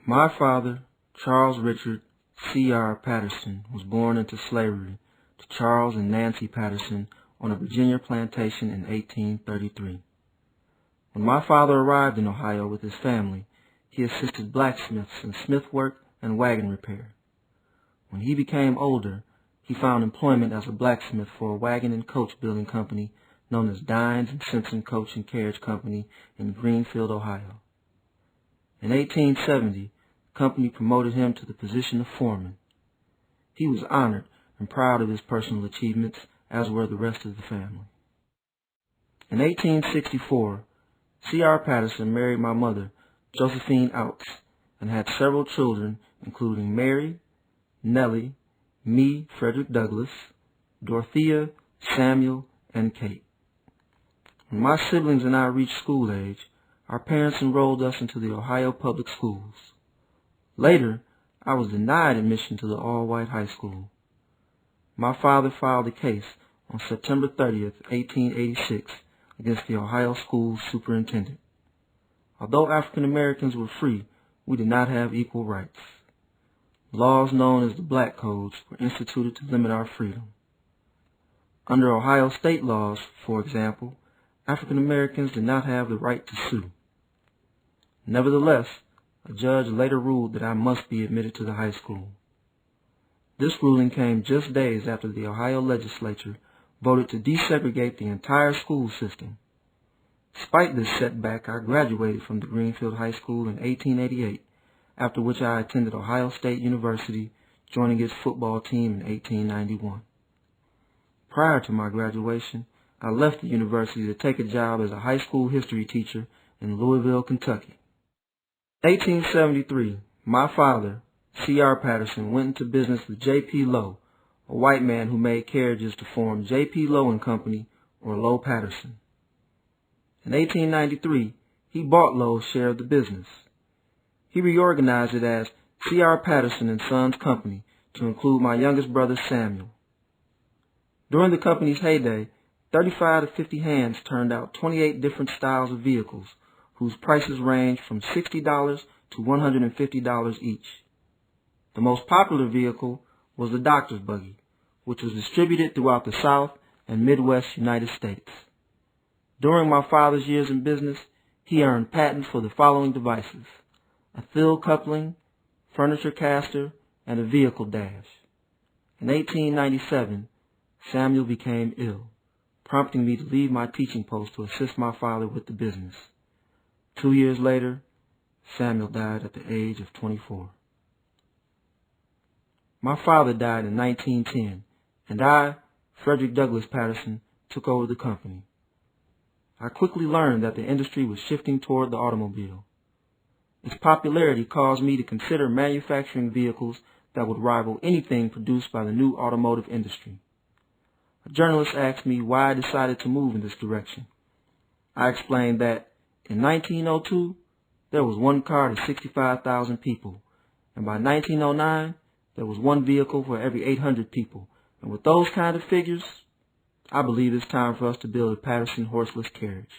My father, Charles Richard C.R. Patterson, was born into slavery to Charles and Nancy Patterson on a Virginia plantation in 1833. When my father arrived in Ohio with his family, he assisted blacksmiths in smith work and wagon repair. When he became older, he found employment as a blacksmith for a wagon and coach building company known as Dines and Simpson Coach and Carriage Company in Greenfield, Ohio. In 1870, the company promoted him to the position of foreman. He was honored and proud of his personal achievements, as were the rest of the family. In 1864, C.R. Patterson married my mother, Josephine Outs, and had several children, including Mary, Nellie, me, Frederick Douglass, Dorothea, Samuel, and Kate. When my siblings and I reached school age, our parents enrolled us into the Ohio public schools. Later, I was denied admission to the all-white high school. My father filed a case on September 30th, 1886, against the Ohio school superintendent. Although African Americans were free, we did not have equal rights. Laws known as the Black Codes were instituted to limit our freedom. Under Ohio state laws, for example, African Americans did not have the right to sue. Nevertheless, a judge later ruled that I must be admitted to the high school. This ruling came just days after the Ohio legislature voted to desegregate the entire school system. Despite this setback, I graduated from the Greenfield High School in 1888, after which I attended Ohio State University, joining its football team in 1891. Prior to my graduation, I left the university to take a job as a high school history teacher in Louisville, Kentucky. In 1873, my father, C.R. Patterson, went into business with J.P. Lowe, a white man who made carriages to form J.P. Lowe and Company, or Lowe Patterson. In 1893, he bought Lowe's share of the business. He reorganized it as C.R. Patterson and Sons Company to include my youngest brother Samuel. During the company's heyday, 35 to 50 hands turned out 28 different styles of vehicles, whose prices ranged from $60 to $150 each. The most popular vehicle was the doctor's buggy, which was distributed throughout the South and Midwest United States. During my father's years in business, he earned patents for the following devices: a thill coupling, furniture caster, and a vehicle dash. In 1897, Samuel became ill, prompting me to leave my teaching post to assist my father with the business. 2 years later, Samuel died at the age of 24. My father died in 1910, and I, Frederick Douglass Patterson, took over the company. I quickly learned that the industry was shifting toward the automobile. Its popularity caused me to consider manufacturing vehicles that would rival anything produced by the new automotive industry. A journalist asked me why I decided to move in this direction. I explained that in 1902, there was one car to 65,000 people, and by 1909, there was one vehicle for every 800 people. And with those kind of figures, I believe it's time for us to build a Patterson horseless carriage.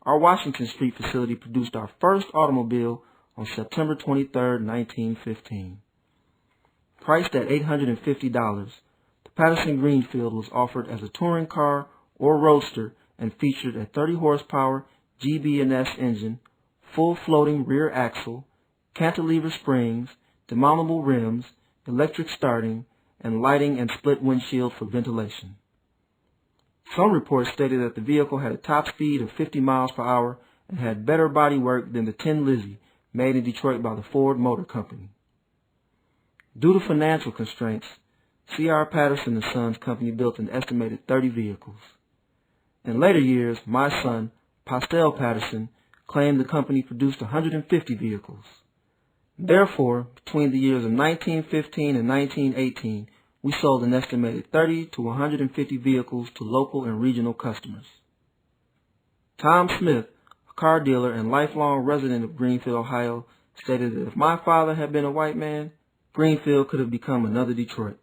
Our Washington Street facility produced our first automobile on September 23, 1915. Priced at $850, the Patterson Greenfield was offered as a touring car or roadster and featured a 30-horsepower GB&S engine, full floating rear axle, cantilever springs, demountable rims, electric starting, and lighting and split windshield for ventilation. Some reports stated that the vehicle had a top speed of 50 miles per hour and had better bodywork than the Tin Lizzie made in Detroit by the Ford Motor Company. Due to financial constraints, C.R. Patterson and Sons Company built an estimated 30 vehicles. In later years, my son, Pastel Patterson, claimed the company produced 150 vehicles. Therefore, between the years of 1915 and 1918, we sold an estimated 30 to 150 vehicles to local and regional customers. Tom Smith, a car dealer and lifelong resident of Greenfield, Ohio, stated that if my father had been a white man, Greenfield could have become another Detroit.